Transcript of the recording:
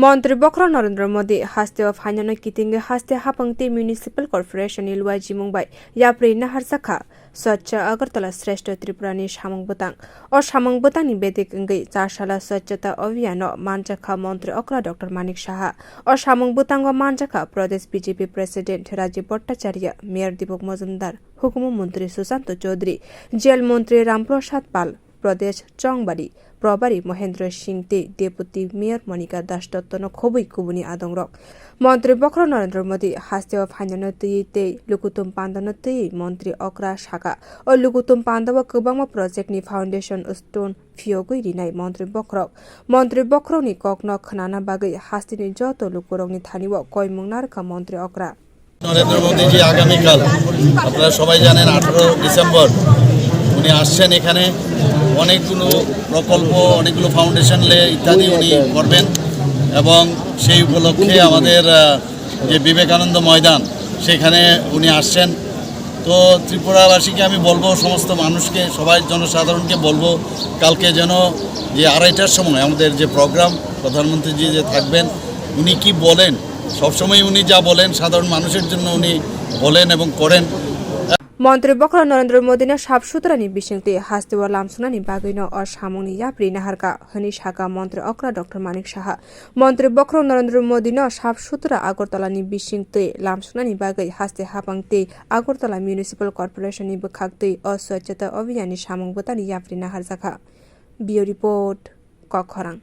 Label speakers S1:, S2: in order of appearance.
S1: মন্ত্রী বক্র Narendra Modi হাস্তে ফাইনানো কিতিঙ্গে হাস্তে হাপংতি municipal corporation ইলওয়াই জিমুংবাই याप्रि नाहार साखा स्वच्छ अगरतला श्रेष्ठ त्रिपुरानि सामंग बुतां और सामंग बुतांनि बेदिक अंगै चारसाला स्वच्छता अभियान मानजाखा मंत्री अक्रा डॉक्टर मानिक साहा और सामंग बुतांग मानजाखा प्रदेश BJP president Rajib Bhattacharya mayor Deepak Majumdar हुकुम मंत्री सुशांत चौधरी जेल मंत्री रामप्रसाद पाल प्रदेश चौंगबाड़ी प्रभारी महेंद्र सिंह ते डेपुटी मेयर मनिका दास दत्तन खबै कुबुनि आदंरक मंत्री बक्र नरेंद्र मोदी हास्ते फाइनानो ते लुकुतुम पांदानो ते मंत्री अक्रा शाखा और लुकुतुम पांदाव गोबां प्रोजेक्टनि फाउंडेशन स्टोन फियोगै रिनाय मंत्री बक्रनि ककन खनाना बागै हास्तिनि जत लुकुरंनि थानिव कयमुंनारका मंत्री अक्रा
S2: नरेंद्र मोदी जी आगामीकाल আপনারা সবাই জানেন 18 ডিসেম্বর উনি আসছেন এখানে অনেকগুলো প্রকল্প অনেকগুলো ফাউন্ডেশন ইত্যাদি উনি করবেন এবং সেই উপলক্ষে আমাদের যে বিবেকানন্দ ময়দান সেখানে উনি আসছেন তো ত্রিপুরাবাসীকে আমি বলবো সমস্ত মানুষকে সবাই জনসাধারণকে বলবো কালকে যেন যে 2:30টার সময় আমাদের যে প্রোগ্রাম প্রধানমন্ত্রী জি যে থাকবেন উনি কি বলেন সবসময় উনি যা বলেন সাধারণ মানুষের জন্য উনি বলেন এবং করেন
S1: मंत्री बक्र नरेंद्र मोदी ने साफ सुथरानि बिसिंगति हास्ते व लामसुनानि बागैनो और सामुंनि याप्रि नाहारका हनि शाखा मंत्री अक्रा डॉक्टर मानिक साहा मंत्री बक्र नरेंद्र मोदी ने साफ सुथरा आगरतलानि बिसिंगति लामसुनानि बागै हास्ते हापांगति आगरतला म्युनिसिपल कर्पोरेशननि बखागति अस्वच्छता अभियाननि सामुंग बतानि याप्रि नाहार जाखा बियो रिपोर्ट कखरां।